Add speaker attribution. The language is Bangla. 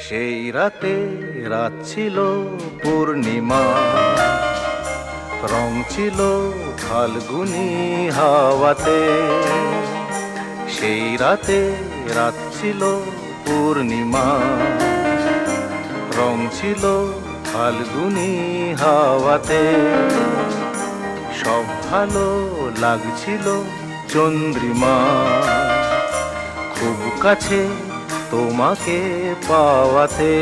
Speaker 1: সেই রাতে রাত ছিল পূর্ণিমা, রং ছিল ফাল্গুনি হাওয়াতে। সেই রাতে রাত ছিল পূর্ণিমা, রং ছিল ফাল্গুনি হাওয়াতে। সব ভালো লাগছিল চন্দ্রিমা, খুব কাছে তোমাকে পাওয়াতে।